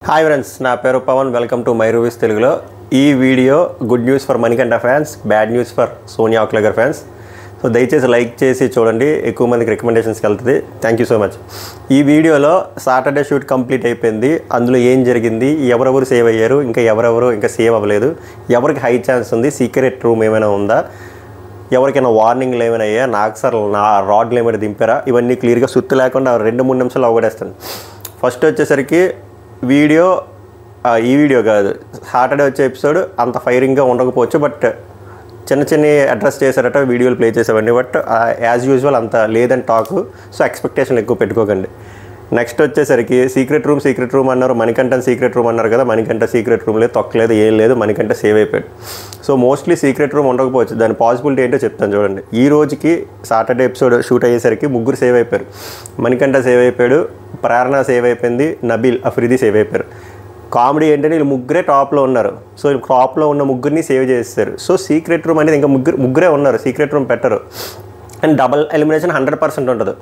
Hi friends, నా పేరు Pavan. Welcome to my reviews తెలుగులో. ఈ video good news for Manikanta fans, bad news for Sonia ఆక్లగర్ ఫ్యాన్స్. సో దయచేసి లైక్ చేసి చూడండి, ఎక్కువ మందికి రికమెండేషన్స్కి వెళ్తుంది. Thank you so much. ఈ వీడియోలో సాటర్డే షూట్ కంప్లీట్ అయిపోయింది. అందులో ఏం జరిగింది, ఎవరెవరు సేవ్ అయ్యారు, ఇంకా సేవ్ అవ్వలేదు, ఎవరికి హై ఛాన్స్ ఉంది, సీక్రెట్ రూమ్ ఏమైనా ఉందా, ఎవరికైనా వార్నింగ్లు ఏమైనా అయ్యా, నాకు సార్ నా రాడ్లు ఏమైనా దింపారా, ఇవన్నీ క్లియర్గా సుత్తు లేకుండా 2-3 నిమిషాలు అవగడేస్తాను. ఫస్ట్ వచ్చేసరికి ఈ వీడియో కాదు, సాటర్డే వచ్చే ఎపిసోడ్ అంత ఫైరింగ్గా ఉండకపోవచ్చు, బట్ చిన్న అడ్రస్ చేశారట, వీడియోలు ప్లే చేసేవండి. బట్ యాజ్ యూజువల్ అంత లేదని టాక్. సో ఎక్స్పెక్టేషన్ ఎక్కువ పెట్టుకోకండి. నెక్స్ట్ వచ్చేసరికి సీక్రెట్ రూమ్ అన్నారు, మణికంఠ సీక్రెట్ రూమ్ అన్నారు కదా. మణికంఠ సీక్రెట్ రూమ్ లేదు, తొక్కలేదు, ఏం లేదు, మణికంఠ సేవ్ అయిపోయాడు. సో మోస్ట్లీ సీక్రెట్ రూమ్ ఉండకపోవచ్చు. దాని పాసిబిలిటీ ఏంటో చెప్తాను చూడండి. ఈ రోజుకి సాటర్డే ఎపిసోడ్ షూట్ అయ్యేసరికి 3 సేవ్ అయిపోయారు. మణికంఠ సేవ్ అయిపోయాడు, ప్రేరణ సేవ్ అయిపోయింది, నబీల్ అఫ్రిది సేవ్ అయిపోయారు. కామెడీ ఏంటంటే వీళ్ళు 3 టాప్లో ఉన్నారు. సో టాప్లో ఉన్న 3 సేవ్ చేస్తారు. సో సీక్రెట్ రూమ్ అనేది ఇంకా ముగ్గురే ఉన్నారు, సీక్రెట్ రూమ్ పెట్టరు. అండ్ డబల్ ఎలిమినేషన్ 100% ఉంటుంది.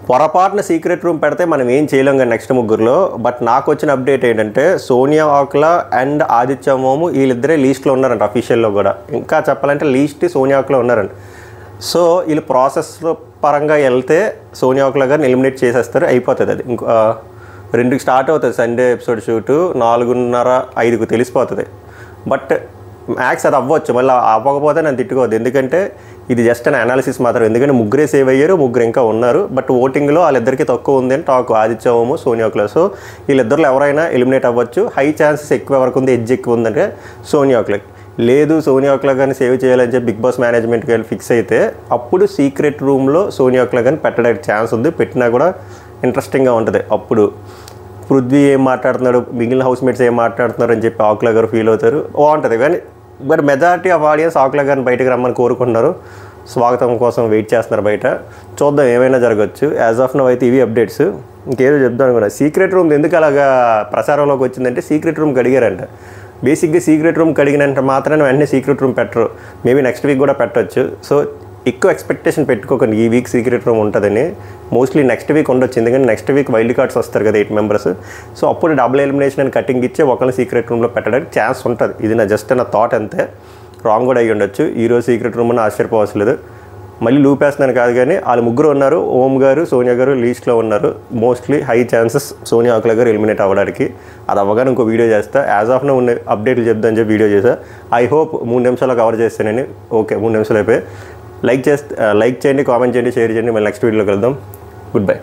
పొరపాటున సీక్రెట్ రూమ్ పెడితే మనం ఏం చేయలేం కానీ నెక్స్ట్ 3లో. బట్ నాకు వచ్చిన అప్డేట్ ఏంటంటే సోనియా ఆక్లా అండ్ ఆదిత్య మోము వీళ్ళిద్దరే లీస్ట్లో ఉన్నారంట, అఫీషియల్లో కూడా. ఇంకా చెప్పాలంటే లీస్ట్ సోనియా ఆక్లా ఉన్నారంట. సో వీళ్ళు ప్రాసెస్ పరంగా వెళ్తే సోనియా ఆక్లా గారిని ఎలిమినేట్ చేసేస్తారు, అయిపోతుంది. అది ఇంకో 2కి స్టార్ట్ అవుతుంది సండే ఎపిసోడ్ షూటు, 4:30-5కు తెలిసిపోతుంది. బట్ మ్యాక్స్ అది అవ్వచ్చు, మళ్ళీ అవ్వకపోతే నేను తిట్టుకోవద్దు, ఎందుకంటే ఇది జస్ట్ అన్ అనాలిసిస్ మాత్రం. ఎందుకంటే 3 సేవ్ అయ్యారు, 3 ఇంకా ఉన్నారు. బట్ ఓటింగ్లో వాళ్ళిద్దరికి తక్కువ ఉంది అని టాక్, ఆదిత్య ఓము సోనియా ఆక్లా. సో వీళ్ళిద్దరిలో ఎవరైనా ఎలిమినేట్ అవ్వచ్చు. హై ఛాన్సెస్ ఎక్కువ వరకు ఉంది, ఎడ్జ్ ఎక్కువ ఉందంటే సోనియా ఆక్లాకి. లేదు సోనియా ఆక్లా గారిని సేవ్ చేయాలని చెప్పి బిగ్ బాస్ మేనేజ్మెంట్కి వెళ్ళి ఫిక్స్ అయితే అప్పుడు సీక్రెట్ రూమ్లో సోనియా ఆక్లా గారిని పెట్టడానికి ఛాన్స్ ఉంది. పెట్టినా కూడా ఇంట్రెస్టింగ్గా ఉంటుంది. అప్పుడు పృథ్వీ ఏం మాట్లాడుతున్నాడు, మిగిలిన హౌస్మేట్స్ ఏం మాట్లాడుతున్నారు అని చెప్పి ఆక్లా గారు ఫీల్ అవుతారు, బాగుంటుంది. కానీ బట్ మెజారిటీ ఆఫ్ ఆడియన్స్ ఆక్లా గారిని బయటకు రమ్మని కోరుకుంటున్నారు, స్వాగతం కోసం వెయిట్ చేస్తున్నారు బయట. చూద్దాం, ఏమైనా జరగచ్చు. యాజ్ ఆఫ్ నౌ అయితే ఇవి అప్డేట్స్. ఇంకేదో చెప్తాను కూడా. సీక్రెట్ రూమ్ ఎందుకు అలాగా ప్రసారంలోకి వచ్చిందంటే సీక్రెట్ రూమ్కి అడిగారంట. బేసిక్గా సీక్రెట్ రూమ్కి అడిగినంత మాత్రాన వెంటనే సీక్రెట్ రూమ్ పెట్టరు, మేబీ నెక్స్ట్ వీక్ కూడా పెట్టవచ్చు. సో ఎక్కువ ఎక్స్పెక్టేషన్ పెట్టుకోకండి ఈ వీక్ సీక్రెట్ రూమ్ ఉంటుందని. మోస్ట్లీ నెక్స్ట్ వీక్ ఉండొచ్చు, ఎందుకంటే నెక్స్ట్ వీక్ వైల్డ్ కార్డ్స్ వస్తారు కదా 8 మెంబర్స్. సో అప్పుడు డబుల్ ఎలిమినేషన్ అని కటింగ్ ఇచ్చి ఒకరిని సీక్రెట్ రూమ్లో పెట్టడానికి ఛాన్స్ ఉంటుంది. ఇది నా జస్ట్ నా థాట్ అంతే, రాంగ్ కూడా అయ్యి ఉండొచ్చు. ఈరోజు సీక్రెట్ రూమ్ అని ఆశ్చర్యపోవట్లేదు. మళ్ళీ లూప్ వేస్తున్నాను కాదు, కానీ వాళ్ళు 3 ఉన్నారు. ఓం గారు, సోనియా గారు లీస్ట్లో ఉన్నారు. మోస్ట్లీ హై ఛాన్సెస్ సోనియా ఆక్లా గారు ఎలిమినేట్ అవ్వడానికి. అది అవ్వగానే ఇంకో వీడియో చేస్తా. యాజ్ ఆఫ్ నో ఉన్న అప్డేట్లు చెప్తాను చెప్పి వీడియో చేసా. ఐ హోప్ 3 నిమిషాల్లో కవర్ చేస్తానని. ఓకే, 3 నిమిషాలు అయిపోయి. లైక్ చేయండి, కామెంట్ చేయండి, షేర్ చేయండి. మళ్ళీ నెక్స్ట్ వీడియోలో కలుద్దాం. Good bye.